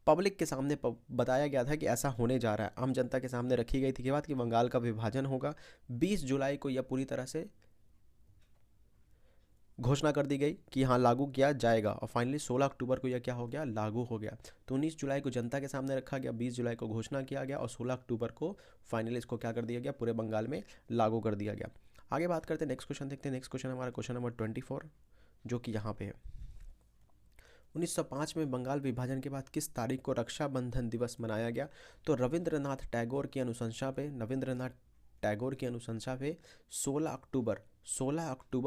Speaker 1: पब्लिक के सामने बताया गया था कि ऐसा होने जा रहा है। आम जनता के सामने रखी गई थी कि बात कि बंगाल का विभाजन होगा। 20 जुलाई को यह पूरी तरह से घोषणा कर दी गई कि हाँ लागू किया जाएगा, और फाइनली 16 अक्टूबर को यह क्या हो गया? लागू हो गया। तो 19 जुलाई को जनता के सामने रखा गया, 20 जुलाई को घोषणा किया गया, और 16 अक्टूबर को फाइनली इसको क्या कर दिया गया? पूरे बंगाल में लागू कर दिया गया। आगे बात करते हैं, नेक्स्ट क्वेश्चन देखते हैं। नेक्स्ट क्वेश्चन हमारा क्वेश्चन नंबर 24, जो कि यहाँ पे है, 1905 में बंगाल विभाजन के बाद किस तारीख को रक्षाबंधन दिवस मनाया गया? तो रविंद्रनाथ टैगोर की अनुशंसा पे 16 अक्टूबर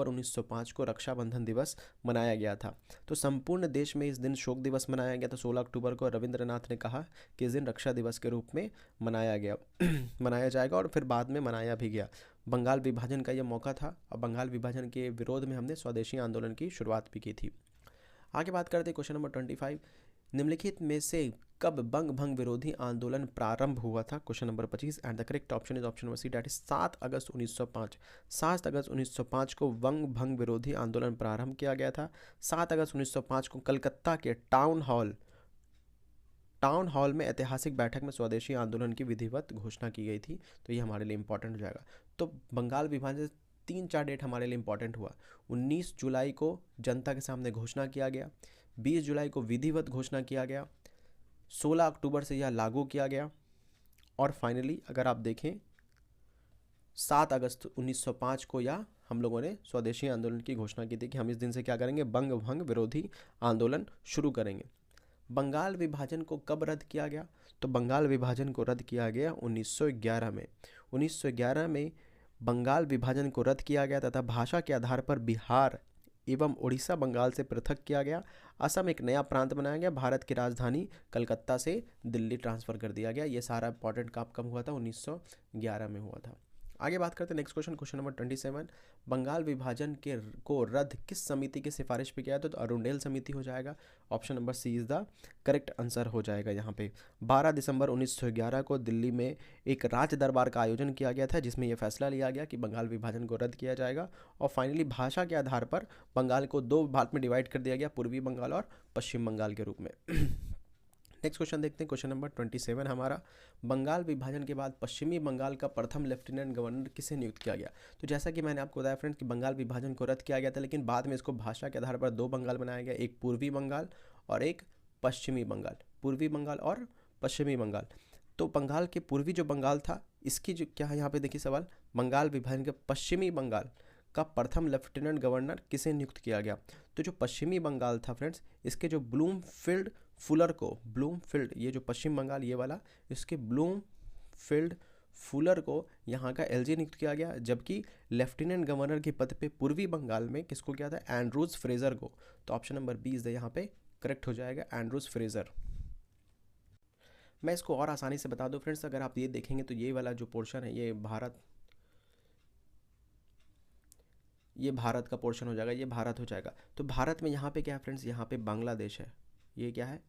Speaker 1: 1905 को रक्षाबंधन दिवस मनाया गया था। तो संपूर्ण देश में इस दिन शोक दिवस मनाया गया था। 16 अक्टूबर को रविंद्रनाथ ने कहा कि इस दिन रक्षा दिवस के रूप में मनाया जाएगा, और फिर बाद में मनाया भी गया। बंगाल विभाजन का यह मौका था, और बंगाल विभाजन के विरोध में हमने स्वदेशी आंदोलन की शुरुआत भी की थी। आगे बात करते हैं क्वेश्चन नंबर 25, निम्नलिखित में से कब बंग भंग विरोधी आंदोलन प्रारंभ हुआ था? Question number 25 and the correct option is option number C, that is 7 अगस्त 1905। 7 अगस्त 1905 को बंग भंग विरोधी आंदोलन प्रारंभ किया गया था। 7 अगस्त 1905 को कलकत्ता के टाउन हॉल में ऐतिहासिक बैठक में स्वदेशी आंदोलन की विधिवत घोषणा की गई थी। तो ये हमारे लिए इंपॉर्टेंट हो जाएगा। तो बंगाल विभाजन 3-4 डेट हमारे लिए इंपॉर्टेंट हुआ। 19 जुलाई को जनता के सामने घोषणा किया गया, 20 जुलाई को विधिवत घोषणा किया गया, 16 अक्टूबर से यह लागू किया गया, और फाइनली अगर आप देखें 7 अगस्त 1905 को यह हम लोगों ने स्वदेशी आंदोलन की घोषणा की थी कि हम इस दिन से क्या करेंगे, बंग भंग विरोधी आंदोलन शुरू करेंगे। बंगाल विभाजन को कब रद्द किया गया? तो बंगाल विभाजन को रद्द किया गया 1911 में। 1911 में बंगाल विभाजन को रद्द किया गया तथा भाषा के आधार पर बिहार एवं उड़ीसा बंगाल से पृथक किया गया। असम एक नया प्रांत बनाया गया। भारत की राजधानी कलकत्ता से दिल्ली ट्रांसफ़र कर दिया गया। ये सारा इंपॉर्टेंट काम कब हुआ था? 1911 में हुआ था। आगे बात करते हैं next question, question number 27। Bengal विभाजन को रद्द किस समिति की सिफारिश पे किया था? तो अरुंडेल समिति हो जाएगा। Option number C is the correct answer हो जाएगा यहाँ पे। 12 दिसंबर 1911 को दिल्ली में एक राज दरबार का आयोजन किया गया था, जिसमें यह फैसला लिया गया कि बंगाल विभाजन को रद्द किया जाएगा। और फाइनली भाषा के आधार पर बंगाल को 2 भाग में डिवाइड कर दिया गया, पूर्वी बंगाल और पश्चिम बंगाल के रूप में। नेक्स्ट क्वेश्चन देखते हैं, क्वेश्चन नंबर 27 हमारा। बंगाल विभाजन के बाद पश्चिमी बंगाल का प्रथम लेफ्टिनेंट गवर्नर किसे नियुक्त किया गया? तो जैसा कि मैंने आपको बताया फ्रेंड्स कि बंगाल विभाजन को रद्द किया गया था, लेकिन बाद में इसको भाषा के आधार पर 2 बंगाल बनाया गया, एक पूर्वी बंगाल और एक पश्चिमी बंगाल। पूर्वी बंगाल और पश्चिमी बंगाल। तो बंगाल के पूर्वी जो बंगाल था, इसकी जो क्या है यहाँ पे देखिए सवाल, बंगाल विभाजन के पश्चिमी बंगाल का प्रथम लेफ्टिनेंट गवर्नर किसे नियुक्त किया गया? तो जो पश्चिमी बंगाल था फ्रेंड्स, इसके जो ब्लूमफील्ड ये जो पश्चिम बंगाल ये वाला, इसके ब्लूमफील्ड फुलर को यहाँ का एलजी नियुक्त किया गया, जबकि लेफ्टिनेंट गवर्नर के पद पे पूर्वी बंगाल में किसको किया था? एंड्रूज फ्रेजर को। तो ऑप्शन नंबर बी इज यहाँ पे करेक्ट हो जाएगा, एंड्रूज फ्रेजर। मैं इसको और आसानी से बता दूं फ्रेंड्स, अगर आप ये देखेंगे तो ये वाला जो पोर्शन है ये भारत का पोर्शन हो जाएगा, ये भारत हो जाएगा। तो भारत में यहाँ पे क्या है फ्रेंड्स, यहाँ पे बांग्लादेश है, ये क्या है?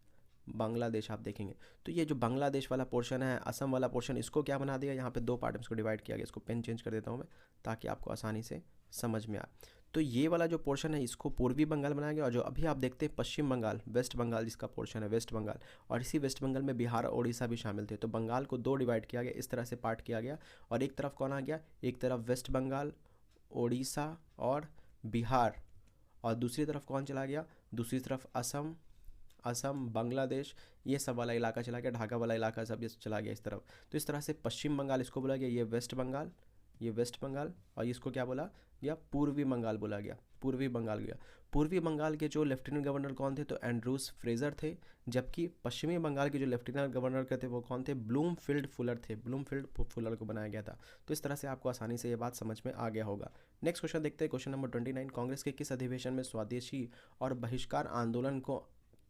Speaker 1: बांग्लादेश आप देखेंगे। तो ये जो बांग्लादेश वाला पोर्शन है, असम वाला पोर्शन, इसको क्या बना दिया, यहाँ पे 2 पार्ट में इसको डिवाइड किया गया। इसको पेन चेंज कर देता हूँ मैं ताकि आपको आसानी से समझ में आए। तो ये वाला जो पोर्शन है इसको पूर्वी बंगाल बनाया गया, और जो अभी आप देखते हैं पश्चिम बंगाल, वेस्ट बंगाल जिसका पोर्शन है, वेस्ट बंगाल, और इसी वेस्ट बंगाल में बिहार और उड़ीसा भी शामिल थे। तो बंगाल को 2 डिवाइड किया गया, इस तरह से पार्ट किया गया, और एक तरफ कौन आ गया? एक तरफ वेस्ट बंगाल, उड़ीसा और बिहार, और दूसरी तरफ कौन चला गया? दूसरी तरफ असम, बांग्लादेश, ये सब वाला इलाका चला गया, ढाका वाला इलाका सब ये चला गया इस तरफ। तो इस तरह से पश्चिम बंगाल इसको बोला गया, ये वेस्ट बंगाल, और इसको क्या बोला गया? पूर्वी बंगाल बोला गया, पूर्वी बंगाल गया। पूर्वी बंगाल के जो लेफ्टिनेंट गवर्नर कौन थे? तो एंड्रूज फ्रेजर थे, जबकि पश्चिमी बंगाल के जो लेफ्टिनेंट गवर्नर थे वो कौन थे? ब्लूमफील्ड फुलर थे, ब्लूमफील्ड फुलर को बनाया गया था। तो इस तरह से आपको आसानी से ये बात समझ में आ गया होगा। नेक्स्ट क्वेश्चन देखते हैं, क्वेश्चन नंबर 29। कांग्रेस के किस अधिवेशन में स्वदेशी और बहिष्कार आंदोलन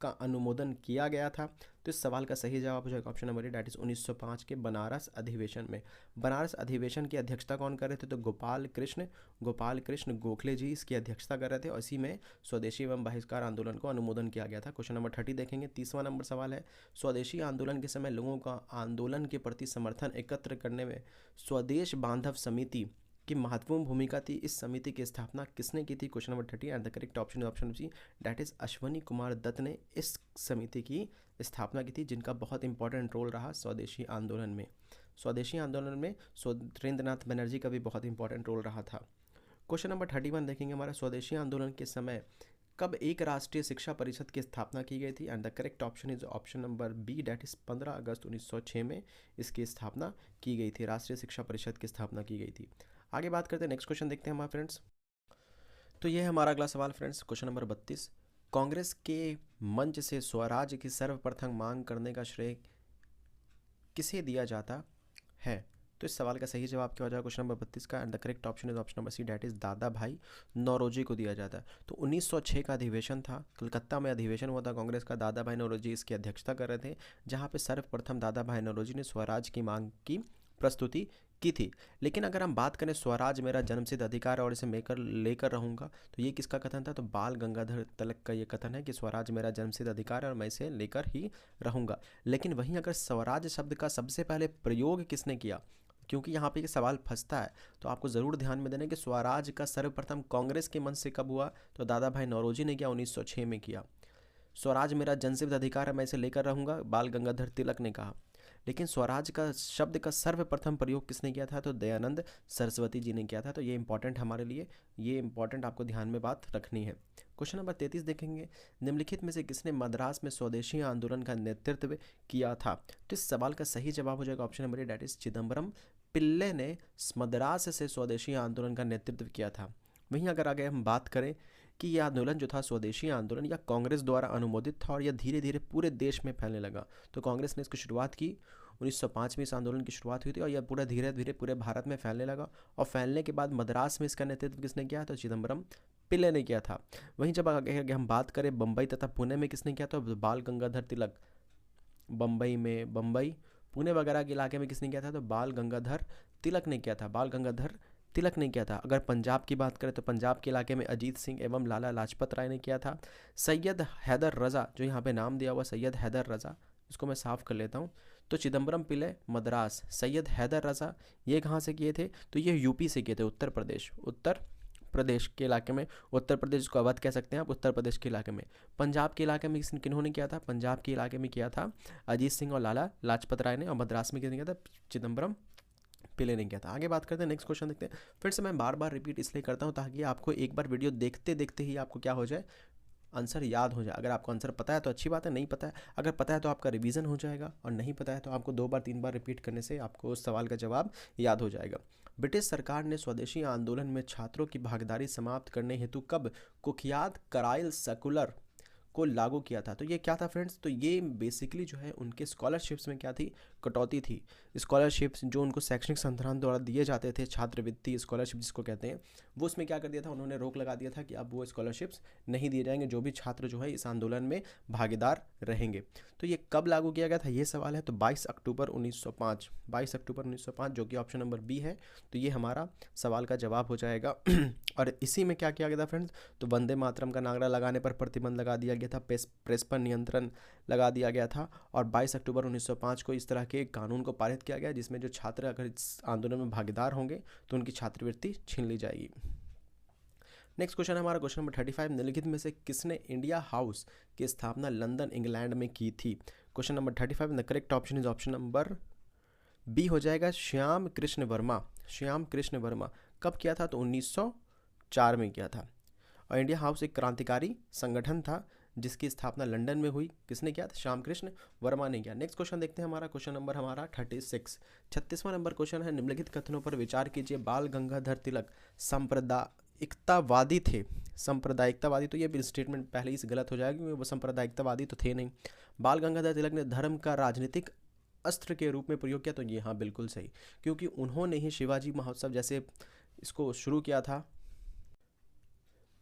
Speaker 1: का अनुमोदन किया गया था? तो इस सवाल का सही जवाब हो जाएगा option number A, that is 1905 के बनारस अधिवेशन में। बनारस अधिवेशन की अध्यक्षता कौन कर रहे थे? तो गोपाल कृष्ण गोखले जी इसकी अध्यक्षता कर रहे थे, और इसी में स्वदेशी एवं बहिष्कार आंदोलन को अनुमोदन किया गया था। क्वेश्चन नंबर 30 देखेंगे, 30वां नंबर सवाल है, स्वदेशी आंदोलन के समय लोगों का आंदोलन के प्रति समर्थन एकत्र करने में स्वदेश बांधव समिति की महत्वपूर्ण भूमिका थी। इस समिति की स्थापना किसने की थी? Question number 30 and the correct option is option C, that is Ashwini Kumar Dutt ने इस समिति की स्थापना की थी, जिनका बहुत इंपॉर्टेंट रोल रहा स्वदेशी आंदोलन में। सुरेंद्रनाथ बनर्जी का भी बहुत इंपॉर्टेंट रोल रहा था। क्वेश्चन नंबर 31 देखेंगे हमारा, स्वदेशी आंदोलन के समय कब एक राष्ट्रीय शिक्षा परिषद की स्थापना की गई थी? And the correct option is option number B, that is 15 अगस्त 1906 में इसकी स्थापना की गई थी, राष्ट्रीय शिक्षा परिषद की स्थापना की गई थी। आगे बात करते हैं, नेक्स्ट क्वेश्चन देखते हैं हमारे फ्रेंड्स। तो ये है हमारा अगला सवाल फ्रेंड्स, क्वेश्चन नंबर 32। कांग्रेस के मंच से स्वराज की सर्वप्रथम मांग करने का श्रेय किसे दिया जाता है? तो इस सवाल का सही जवाब क्या हो जाएगा क्वेश्चन नंबर 32 का? And the correct option is option number C, that is Dadabhai Naoroji को दिया जाता है। तो 1906 का अधिवेशन था, कलकत्ता में अधिवेशन हुआ था कांग्रेस का, दादा भाई नौरोजी इसकी अध्यक्षता कर रहे थे, जहाँ पे सर्वप्रथम दादा भाई नौरोजी ने स्वराज की मांग की प्रस्तुति की थी। लेकिन अगर हम बात करें स्वराज मेरा जन्मसिद्ध अधिकार है और इसे लेकर लेकर रहूँगा, तो ये किसका कथन था? तो बाल गंगाधर तिलक का ये कथन है कि स्वराज मेरा जन्मसिद्ध अधिकार है और मैं इसे लेकर ही रहूँगा। लेकिन वहीं अगर स्वराज शब्द का सबसे पहले प्रयोग किसने किया, क्योंकि यहाँ पे ये सवाल फंसता है, तो आपको ज़रूर ध्यान में देना कि स्वराज का सर्वप्रथम कांग्रेस के मन से कब हुआ? तो दादा भाई नौरोजी ने किया, 1906 में किया। स्वराज मेरा जन्मसिद्ध अधिकार है, मैं इसे लेकर रहूँगा, बाल गंगाधर तिलक ने कहा। लेकिन स्वराज का शब्द का सर्वप्रथम प्रयोग किसने किया था? तो दयानंद सरस्वती जी ने किया था। तो ये इंपॉर्टेंट हमारे लिए, ये इंपॉर्टेंट आपको ध्यान में बात रखनी है। क्वेश्चन नंबर 33 देखेंगे, निम्नलिखित में से किसने मद्रास में स्वदेशी आंदोलन का नेतृत्व किया था? तो इस सवाल का सही जवाब हो जाएगा option number A, that is Chidambaram Pillai ने मद्रास से स्वदेशी आंदोलन का नेतृत्व किया था। वहीं अगर आगे हम बात करें कि यह आंदोलन जो था स्वदेशी आंदोलन या कांग्रेस द्वारा अनुमोदित था और यह धीरे धीरे पूरे देश में फैलने लगा। तो कांग्रेस ने इसकी शुरुआत की, 1905 में इस आंदोलन की शुरुआत हुई थी और यह पूरा धीरे धीरे पूरे भारत में फैलने लगा। और फैलने के बाद मद्रास में इसका नेतृत्व किसने किया? तो चिदम्बरम पिल्ले ने किया था। वहीं जब आगे हम बात करें बम्बई तथा पुणे में किसने किया? तो बाल गंगाधर तिलक। बम्बई पुणे वगैरह के इलाके में किसने किया था? तो बाल गंगाधर तिलक ने किया था। बाल गंगाधर तिलक ने किया था। अगर पंजाब की बात करें तो पंजाब के इलाके में अजीत सिंह एवं लाला लाजपत राय ने किया था। सैयद हैदर रज़ा, जो यहाँ पे नाम दिया हुआ सैयद हैदर रज़ा, इसको मैं साफ कर लेता हूँ। तो चिदम्बरम पिल्ले मद्रास, सैयद हैदर रज़ा, ये कहाँ से किए थे? तो ये यूपी से किए थे, उत्तर प्रदेश के इलाके में। उत्तर प्रदेश को अवध कह सकते हैं आप, उत्तर प्रदेश के इलाके में। पंजाब के इलाके में किन्होंने किया था? पंजाब के इलाके में किया था अजीत सिंह और लाला लाजपत राय ने। और मद्रास में किसने किया था? चिदम्बरम पिल्ले ने किया था। आगे बात करते हैं, नेक्स्ट क्वेश्चन देखते हैं। फिर से मैं बार बार रिपीट इसलिए करता हूँ ताकि आपको एक बार वीडियो देखते देखते ही आपको क्या हो जाए, आंसर याद हो जाए। अगर आपको आंसर पता है तो अच्छी बात है, नहीं पता है, अगर पता है तो आपका रिवीजन हो जाएगा, और नहीं पता है तो आपको 2 बार 3 बार रिपीट करने से आपको उस सवाल का जवाब याद हो जाएगा। ब्रिटिश सरकार ने स्वदेशी आंदोलन में छात्रों की भागीदारी समाप्त करने हेतु कब कुख्यात कराइल सर्कुलर को लागू किया था? तो ये क्या था फ्रेंड्स? तो ये बेसिकली जो है उनके स्कॉलरशिप्स में क्या थी? कटौती थी। स्कॉलरशिप्स जो उनको शैक्षणिक संस्थान द्वारा दिए जाते थे, छात्रवृत्ति स्कॉलरशिप जिसको कहते हैं, वो उसमें क्या कर दिया था? उन्होंने रोक लगा दिया था कि अब वो स्कॉलरशिप्स नहीं दिए जाएंगे जो भी छात्र जो है इस आंदोलन में भागीदार रहेंगे। तो ये कब लागू किया गया था, ये सवाल है। तो 22 अक्टूबर 1905, 22 अक्टूबर 1905, जो कि ऑप्शन नंबर बी है। तो ये हमारा सवाल का जवाब हो जाएगा। और इसी में क्या किया गया था फ्रेंड्स? तो वंदे मातरम का नारा लगाने पर प्रतिबंध लगा दिया गया था, प्रेस पर नियंत्रण लगा दिया गया था। और 22 अक्टूबर 1905 को इस तरह के कानून को पारित किया गया जिसमें जो छात्र अगर इस आंदोलन में भागीदार होंगे तो उनकी छात्रवृत्ति छीन ली जाएगी। नेक्स्ट क्वेश्चन हमारा क्वेश्चन नंबर 35, निम्नलिखित में से किसने इंडिया हाउस की स्थापना लंदन इंग्लैंड में की थी? Question number 35, the correct option is option number B हो जाएगा, श्याम कृष्ण वर्मा। श्याम कृष्ण वर्मा कब किया था? तो 1904 में किया था। और इंडिया हाउस एक क्रांतिकारी संगठन था जिसकी स्थापना लंदन में हुई। किसने किया था? श्याम कृष्ण वर्मा ने किया। नेक्स्ट क्वेश्चन देखते हैं, हमारा क्वेश्चन नंबर हमारा 36, 36वां नंबर क्वेश्चन है, निम्नलिखित कथनों पर विचार कीजिए। बाल गंगाधर तिलक सांप्रदायिकतावादी थे। सांप्रदायिकतावादी, तो ये स्टेटमेंट पहले ही से गलत हो जाएगा क्योंकि वो सांप्रदायिकतावादी तो थे नहीं। बाल गंगाधर तिलक ने धर्म का राजनीतिक अस्त्र के रूप में प्रयोग किया, तो ये हाँ बिल्कुल सही, क्योंकि उन्होंने ही शिवाजी महोत्सव जैसे इसको शुरू किया था।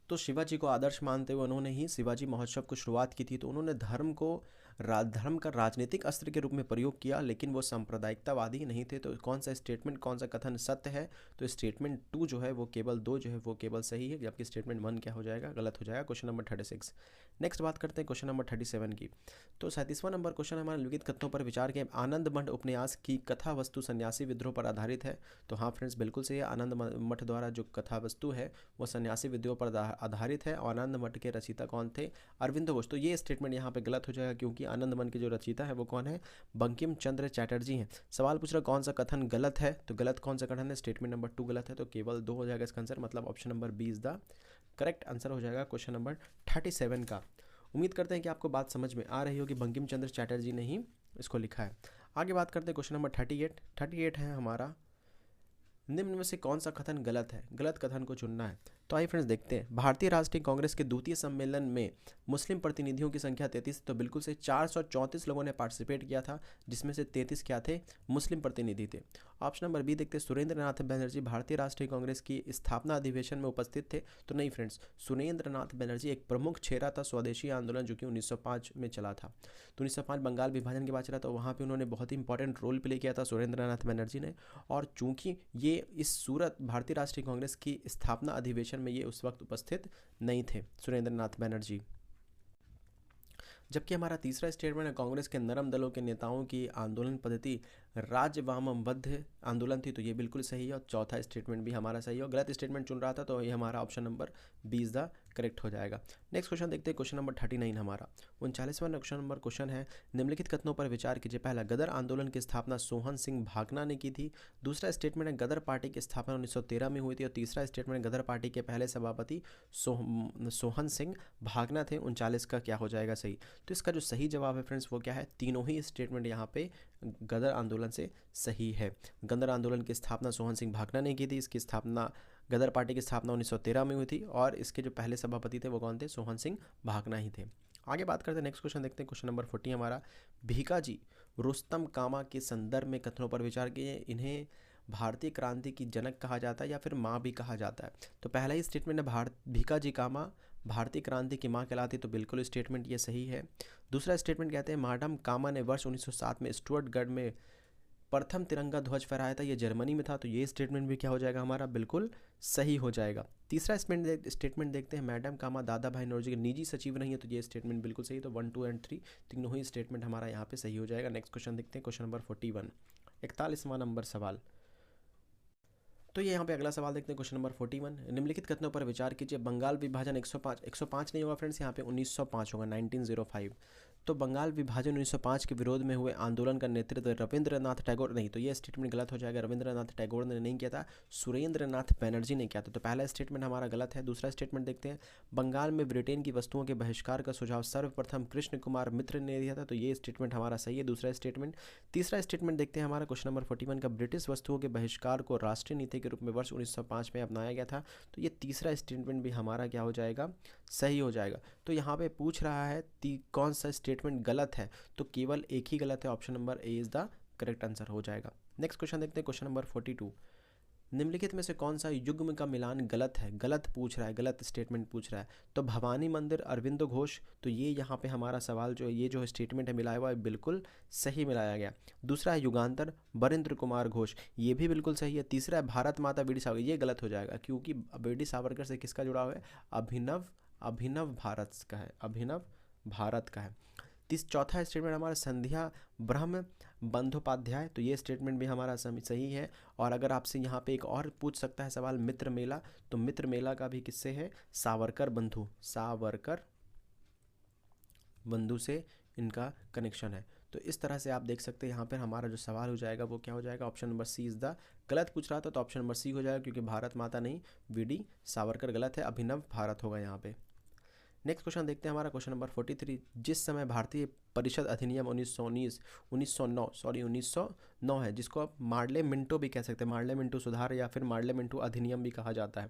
Speaker 1: तो शिवाजी को आदर्श मानते हुए उन्होंने ही शिवाजी महोत्सव को शुरुआत की थी। तो उन्होंने धर्म का राजनीतिक अस्त्र के रूप में प्रयोग किया, लेकिन वो सांप्रदायिकतावादी नहीं थे। तो कौन सा स्टेटमेंट, कौन सा कथन सत्य है? तो स्टेटमेंट 2 जो है वो केवल 2 जो है वो केवल सही है, जबकि स्टेटमेंट 1 क्या हो जाएगा? गलत हो जाएगा। Question number 36। नेक्स्ट बात करते हैं क्वेश्चन नंबर 37 की। तो 37वां नंबर क्वेश्चन हमारे निम्नलिखित कथनों पर विचार के आनंद मठ उपन्यास की कथा वस्तु सन्यासी विद्रोह पर आधारित है। तो हाँ फ्रेंड्स, बिल्कुल सही है। आनंद मठ द्वारा जो कथा वस्तु है वो सन्यासी विद्रोह पर आधारित है। और आनंद मठ के रचयिता कौन थे? अरविंद घोष। तो ये स्टेटमेंट यहाँ पे गलत हो जाएगा क्योंकि आनंद मठ के जो रचयिता है वो कौन है? बंकिम चंद्र चटर्जी हैं। सवाल पूछ रहा कौन सा कथन गलत है, तो गलत कौन सा कथन है? स्टेटमेंट नंबर 2 गलत है, तो केवल 2 हो जाएगा इसका आंसर, मतलब option number B is the correct answer हो जाएगा क्वेश्चन नंबर 37 का। उम्मीद करते हैं कि आपको बात समझ में आ रही होगी, बंकिम चंद्र चटर्जी ने ही इसको लिखा है। आगे बात करते हैं क्वेश्चन नंबर 38 है हमारा, निम्न में से कौन सा कथन गलत है? गलत कथन को चुनना है। तो आइए फ्रेंड्स देखते हैं, भारतीय राष्ट्रीय कांग्रेस के द्वितीय सम्मेलन में मुस्लिम प्रतिनिधियों की संख्या 33, तो बिल्कुल से 434 लोगों ने पार्टिसिपेट किया था, जिसमें से 33 क्या थे, मुस्लिम प्रतिनिधि थे। ऑप्शन नंबर बी देखते हैं, सुरेंद्र नाथ बनर्जी भारतीय राष्ट्रीय कांग्रेस की स्थापना अधिवेशन में उपस्थित थे। तो नहीं फ्रेंड्स, सुरेंद्र नाथ बनर्जी एक प्रमुख चेहरा था स्वदेशी आंदोलन जो कि 1905 में चला था। तो 1905 बंगाल विभाजन के बाद चला, तो वहाँ पे उन्होंने बहुत ही इंपॉर्टेंट रोल प्ले किया था सुरेंद्र नाथ बनर्जी ने। और चूंकि ये इस सूरत भारतीय राष्ट्रीय कांग्रेस की स्थापना अधिवेशन में ये उस वक्त उपस्थित नहीं थे सुरेंद्र नाथ बनर्जी। जबकि हमारा तीसरा स्टेटमेंट है, कांग्रेस के नरम दलों के नेताओं की आंदोलन पद्धति राज्य वामबद्ध आंदोलन थी, तो ये बिल्कुल सही है। और चौथा स्टेटमेंट भी हमारा सही है। गलत स्टेटमेंट चुन रहा था, तो ये हमारा ऑप्शन नंबर 20 द करेक्ट हो जाएगा। नेक्स्ट क्वेश्चन देखते हैं, क्वेश्चन नंबर 39 हमारा 39वां क्वेश्चन है, निम्नलिखित कथनों पर विचार कीजिए। पहला, गदर आंदोलन की स्थापना सोहन सिंह भागना ने की थी। दूसरा स्टेटमेंट है, गदर पार्टी की स्थापना 1913 में हुई थी। और तीसरा स्टेटमेंट, गदर पार्टी के पहले सभापति सोहन सिंह भागना थे। 39 का क्या हो जाएगा सही? तो इसका जो सही जवाब है फ्रेंड्स वो क्या है, तीनों ही स्टेटमेंट यहाँ पे गदर आंदोलन से सही है। गदर आंदोलन की स्थापना सोहन सिंह भागना ने की थी। इसकी स्थापना, गदर पार्टी की स्थापना 1913 में हुई थी। और इसके जो पहले सभापति थे वो कौन थे, सोहन सिंह भागना ही थे। आगे बात करते हैं, नेक्स्ट क्वेश्चन देखते हैं, क्वेश्चन नंबर 40 हमारा, भीकाजी रुस्तम कामा के संदर्भ में कथनों पर विचार कीजिए। इन्हें भारतीय क्रांति की जनक कहा जाता है या फिर माँ भी कहा जाता है। तो पहला ही स्टेटमेंट है, भीकाजी कामा भारतीय क्रांति की माँ कहलाती, तो बिल्कुल स्टेटमेंट ये सही है। दूसरा स्टेटमेंट कहते हैं, मैडम कामा ने वर्ष 1907 में स्टुअर्टगढ़ में प्रथम तिरंगा ध्वज फहराया था, ये जर्मनी में था, तो ये स्टेटमेंट भी क्या हो जाएगा हमारा, बिल्कुल सही हो जाएगा। तीसरा स्टेटमेंट देखते हैं, मैडम कामा दादा भाई नौरोजी के निजी सचिव नहीं है, तो ये स्टेटमेंट बिल्कुल सही। तो 1, 2 और 3 तीनों ही स्टेटमेंट हमारा यहाँ पे सही हो जाएगा। नेक्स्ट क्वेश्चन देखते हैं, क्वेश्चन नंबर 41 41वां नंबर सवाल। तो ये यहाँ पे अगला सवाल देखते हैं, क्वेश्चन नंबर 41, निम्नलिखित कथनों पर विचार कीजिए। बंगाल विभाजन 105 नहीं होगा फ्रेंड्स, यहाँ पे 1905 होगा, 1905। तो बंगाल विभाजन 1905 के विरोध में हुए आंदोलन का नेतृत्व रविंद्रनाथ टैगोर, नहीं, तो ये स्टेटमेंट गलत हो जाएगा। रविंद्रनाथ टैगोर ने नहीं किया था, सुरेंद्र नाथ बनर्जी ने किया था। तो पहला स्टेटमेंट हमारा गलत है। दूसरा स्टेटमेंट देखते हैं, बंगाल में ब्रिटेन की वस्तुओं के बहिष्कार का सुझाव सर्वप्रथम कृष्ण कुमार मित्र ने दिया था, तो ये स्टेटमेंट हमारा सही है, दूसरा स्टेटमेंट। तीसरा स्टेटमेंट देखते हैं हमारा, क्वेश्चन नंबर 41 का, ब्रिटिश वस्तुओं के बहिष्कार को राष्ट्रीय नीति के रूप में वर्ष 1905 में अपनाया गया था, तो ये तीसरा स्टेटमेंट भी हमारा क्या हो जाएगा, सही हो जाएगा। तो यहाँ पे पूछ रहा है कौन सा स्टेटमेंट गलत है, तो केवल एक ही गलत है, option number A is the correct answer हो जाएगा। नेक्स्ट क्वेश्चन देखते हैं, क्वेश्चन नंबर 42, निम्नलिखित में से कौन सा युग्म का मिलान गलत है, गलत पूछ रहा है, गलत स्टेटमेंट पूछ रहा है। तो भवानी मंदिर अरविंदो घोष, तो ये यहाँ पे हमारा सवाल जो ये जो स्टेटमेंट है मिलाया हुआ है बिल्कुल सही मिलाया गया। दूसरा है युगांतर बरिंद्र कुमार घोष, ये भी बिल्कुल सही है। तीसरा है भारत माता वीर सावरकर, ये गलत हो जाएगा क्योंकि वीर सावरकर से किसका जुड़ा हुआ है, अभिनव भारत का है, अभिनव भारत का है। चौथा स्टेटमेंट हमारा संध्या ब्रह्म बंदोपाध्याय, तो ये स्टेटमेंट भी हमारा सही है। और अगर आपसे यहाँ पे एक और पूछ सकता है सवाल, मित्र मेला, तो मित्र मेला का भी किससे है, सावरकर बंधु से इनका कनेक्शन है। तो इस तरह से आप देख सकते हैं यहाँ पर हमारा जो सवाल हो जाएगा वो क्या हो जाएगा, option number C is the गलत पूछ रहा था, तो ऑप्शन नंबर सी हो जाएगा क्योंकि भारत माता नहीं, वी.डी. सावरकर गलत है, अभिनव भारत होगा यहाँ पे। नेक्स्ट क्वेश्चन देखते हैं हमारा, क्वेश्चन नंबर 43, जिस समय भारतीय परिषद अधिनियम 1909 है, जिसको आप मार्ले मिंटो भी कह सकते हैं, मार्ले मिंटो सुधार या फिर मार्ले मिंटो अधिनियम भी कहा जाता है।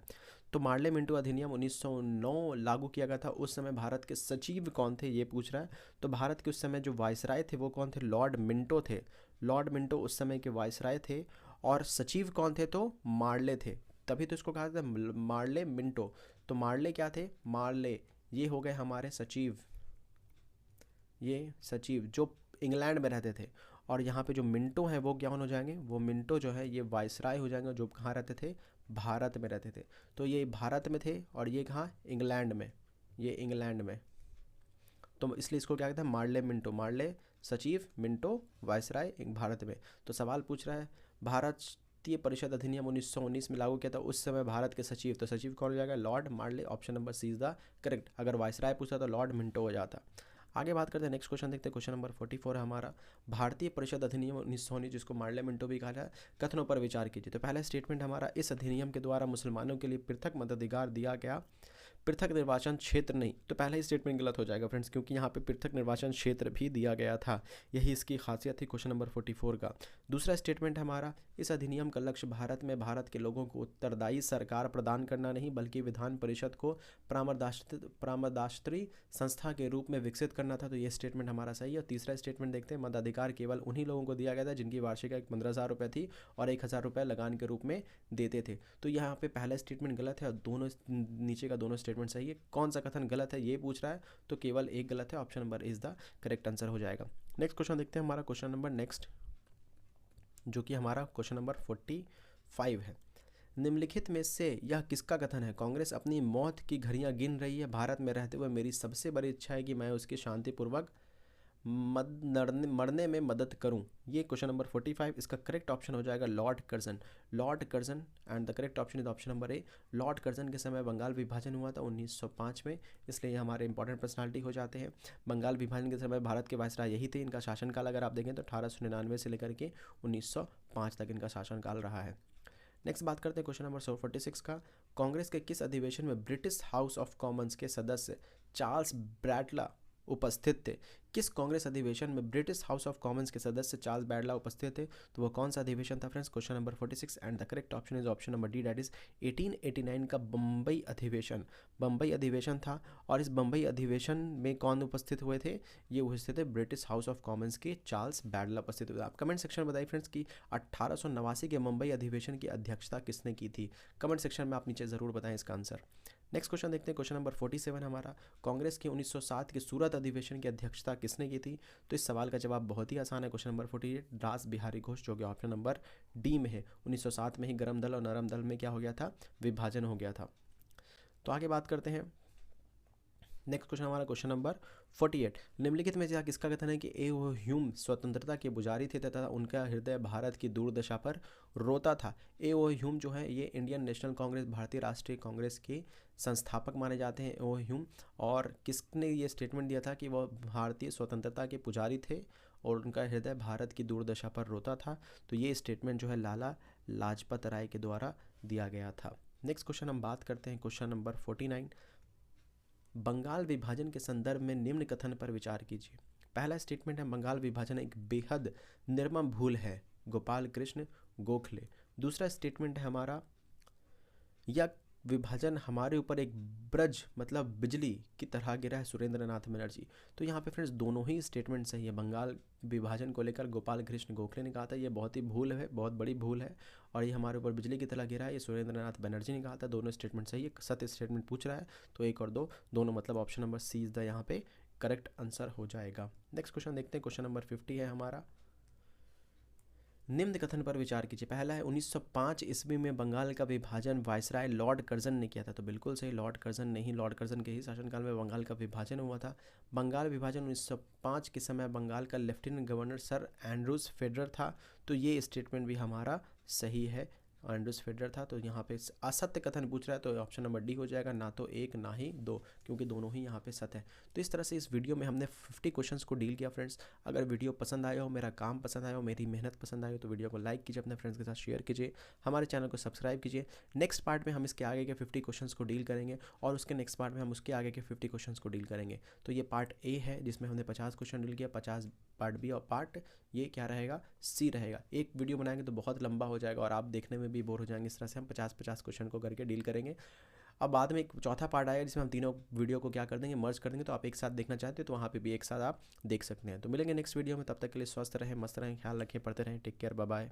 Speaker 1: तो मार्ले मिंटो अधिनियम 1909 लागू किया गया था, उस समय भारत के सचिव कौन थे ये पूछ रहा है। तो भारत के उस समय जो वायसराय थे वो कौन थे, लॉर्ड मिंटो थे। लॉर्ड मिंटो उस समय के वायसराय थे और सचिव कौन थे, तो मार्ले थे, तभी तो इसको कहा था मार्ले मिंटो। तो मार्ले क्या थे, मार्ले ये हो गए हमारे सचिव, ये सचिव जो इंग्लैंड में रहते थे। और यहाँ पे जो मिंटो हैं वो क्या हो जाएंगे, वो मिंटो जो है ये वायसराय हो जाएंगे जो कहाँ रहते थे, भारत में रहते थे। तो ये भारत में थे और ये कहाँ, इंग्लैंड में, ये इंग्लैंड में, तो इसलिए इसको क्या कहते हैं, मार्ले मिंटो, मार्ले सचिव, मिंटो वायसराय भारत में। तो सवाल पूछ रहा है भारतीय परिषद अधिनियम 1919 में लागू किया था, उस समय भारत के सचिव, तो सचिव कौन हो जाएगा, Lord Morley, option number C is the correct. अगर वायसराय पूछता तो लॉर्ड मिंटो हो जाता। आगे बात करते हैं, नेक्स्ट क्वेश्चन देखते हैं, क्वेश्चन नंबर 44 है हमारा, भारतीय परिषद अधिनियम 1919 जिसको मार्ले मिंटो भी कहा जाए, कथनों पर विचार कीजिए। तो पहला स्टेटमेंट हमारा, इस अधिनियम के द्वारा मुसलमानों के लिए पृथक मताधिकार दिया गया। पृथक निर्वाचन क्षेत्र नहीं, तो पहला ही स्टेटमेंट गलत हो जाएगा फ्रेंड्स, क्योंकि यहाँ पे पृथक निर्वाचन क्षेत्र भी दिया गया था, यही इसकी खासियत थी क्वेश्चन नंबर 44 का। दूसरा स्टेटमेंट हमारा, इस अधिनियम का लक्ष्य भारत में भारत के लोगों को उत्तरदायी सरकार प्रदान करना नहीं बल्कि विधान परिषद को परामर्शदात्री संस्था के रूप में विकसित करना था, तो ये स्टेटमेंट हमारा सही है। और तीसरा स्टेटमेंट देखते हैं, मताधिकार केवल उन्हीं लोगों को दिया गया था जिनकी वार्षिक आय 15,000 रुपये थी और 1,000 रुपये लगान के रूप में देते थे। तो यहाँ पे पहला स्टेटमेंट गलत है और दोनों नीचे का दोनों स्टेटमेंट सही है। कौन सा कथन गलत है ये पूछ रहा है, तो केवल एक गलत है, option number is the correct answer हो जाएगा। नेक्स्ट क्वेश्चन देखते हैं, हमारा क्वेश्चन नंबर नेक्स्ट जो कि हमारा क्वेश्चन नंबर 45 है। निम्नलिखित में से यह किसका कथन है? कांग्रेस अपनी मौत की घड़ियां गिन रही है। भारत में रहते हुए मेरी सबसे बड़ी इच्छा है कि मैं उसकी शांतिपूर्वक मरने में मदद करूं। ये क्वेश्चन नंबर 45, इसका करेक्ट ऑप्शन हो जाएगा Lord Curzon. Lord Curzon and the correct option is option number A. Lord Curzon के समय बंगाल विभाजन हुआ था 1905 में, इसलिए ये हमारे इंपॉर्टेंट पर्सनालिटी हो जाते हैं। बंगाल विभाजन के समय भारत के वायसराय यही थे। इनका शासनकाल अगर आप देखें तो 1899 से लेकर के 1905 तक इनका शासनकाल रहा है। नेक्स्ट बात करते हैं क्वेश्चन नंबर 46 का। कांग्रेस के किस अधिवेशन में ब्रिटिश हाउस ऑफ कॉमन्स के सदस्य चार्ल्स ब्रैडला उपस्थित थे? किस कांग्रेस अधिवेशन में ब्रिटिश हाउस ऑफ कॉमन्स के सदस्य चार्ल्स ब्रैडला उपस्थित थे? तो वो कौन सा अधिवेशन था friends? Question number 46 and the correct option is option number D, that is 1889 का बम्बई अधिवेशन। बम्बई अधिवेशन था और इस बम्बई अधिवेशन में कौन उपस्थित हुए थे? ये उपस्थित थे ब्रिटिश हाउस ऑफ कॉमन्स के चार्ल्स ब्रैडला उपस्थित हुए। आप कमेंट सेक्शन में बताइए फ्रेंड्स कि 1889 के मुंबई अधिवेशन की अध्यक्षता किसने की थी? कमेंट सेक्शन में आप नीचे ज़रूर बताएं इसका आंसर। नेक्स्ट क्वेश्चन देखते हैं, क्वेश्चन नंबर 47 हमारा। कांग्रेस के 1907 के सूरत अधिवेशन की अध्यक्षता किसने की थी? तो इस सवाल का जवाब बहुत ही आसान है। क्वेश्चन नंबर 48 रास बिहारी घोष, जो कि ऑप्शन नंबर डी में है। 1907 में ही गर्म दल और नरम दल में क्या हो गया था? विभाजन हो गया था। तो आगे बात करते हैं। नेक्स्ट क्वेश्चन हमारा क्वेश्चन नंबर 48, निम्नलिखित में से किसका कथन है कि ए ओ ह्यूम स्वतंत्रता के पुजारी थे तथा उनका हृदय भारत की दुर्दशा पर रोता था? ए ओ ह्यूम जो है ये इंडियन नेशनल कांग्रेस, भारतीय राष्ट्रीय कांग्रेस के संस्थापक माने जाते हैं ओ ह्यूम। और किसने ये स्टेटमेंट दिया था कि वह भारतीय स्वतंत्रता के पुजारी थे और उनका हृदय भारत की दुर्दशा पर रोता था? तो ये स्टेटमेंट जो है लाला लाजपत राय के द्वारा दिया गया था। नेक्स्ट क्वेश्चन हम बात करते हैं क्वेश्चन नंबर 49, बंगाल विभाजन के संदर्भ में निम्न कथन पर विचार कीजिए। पहला स्टेटमेंट है बंगाल विभाजन एक बेहद निर्मम भूल है, गोपाल कृष्ण गोखले। दूसरा स्टेटमेंट है हमारा, यह विभाजन हमारे ऊपर एक ब्रज मतलब बिजली की तरह गिरा है, सुरेंद्र नाथ बनर्जी। तो यहाँ पे फ्रेंड्स दोनों ही स्टेटमेंट सही है। बंगाल विभाजन को लेकर गोपाल कृष्ण गोखले ने कहा था ये बहुत ही भूल है, बहुत बड़ी भूल है और ये हमारे ऊपर बिजली की तरह गिरा है, ये सुरेंद्र नाथ बनर्जी ने कहा था। दोनों स्टेटमेंट सही है। सत्य स्टेटमेंट पूछ रहा है तो एक और दो दोनों मतलब option number C is the यहाँ पे करेक्ट आंसर हो जाएगा। नेक्स्ट क्वेश्चन देखते हैं, क्वेश्चन नंबर 50 है हमारा। निम्न कथन पर विचार कीजिए। पहला है 1905 ईस्वी में बंगाल का विभाजन वायसराय लॉर्ड कर्जन ने किया था। तो बिल्कुल सही, लॉर्ड कर्जन ने ही, लॉर्ड कर्जन के ही शासनकाल में बंगाल का विभाजन हुआ था। बंगाल विभाजन 1905 के समय बंगाल का lieutenant governor sir Andrews Federer था। तो ये स्टेटमेंट भी हमारा सही है, एंड्रूज फेडरर था। तो यहाँ पे असत्य कथन पूछ रहा है तो ऑप्शन नंबर डी हो जाएगा, ना तो एक ना ही दो, क्योंकि दोनों ही यहाँ पे सत्य है। तो इस तरह से इस वीडियो में हमने 50 क्वेश्चंस को डील किया फ्रेंड्स। अगर वीडियो पसंद आया हो, मेरा काम पसंद आया हो, मेरी मेहनत पसंद आई हो तो वीडियो को लाइक कीजिए, अपने फ्रेंड्स के साथ शेयर कीजिए, हमारे चैनल को सब्सक्राइब कीजिए। नेक्स्ट पार्ट में हम इसके आगे के 50 क्वेश्चंस को डील करेंगे और उसके नेक्स्ट पार्ट में हम उसके आगे के 50 क्वेश्चंस को डील करेंगे। तो ये पार्ट ए है जिसमें हमने 50 क्वेश्चन डील किया, 50 पार्ट बी और पार्ट ये क्या रहेगा, सी रहेगा। एक वीडियो बनाएंगे तो बहुत लंबा हो जाएगा और आप देखने में भी बोर हो जाएंगे। इस तरह से हम 50-50 क्वेश्चन को करके डील करेंगे। अब बाद में एक चौथा पार्ट आएगा जिसमें हम तीनों वीडियो को क्या कर देंगे, मर्ज कर देंगे। तो आप एक साथ देखना चाहते हो तो वहाँ पे भी एक साथ आप देख सकते हैं। तो मिलेंगे नेक्स्ट वीडियो में, तब तक के लिए स्वस्थ रहें, मस्त रहें, ख्याल रखें, पढ़ते रहें। Take care, bye bye.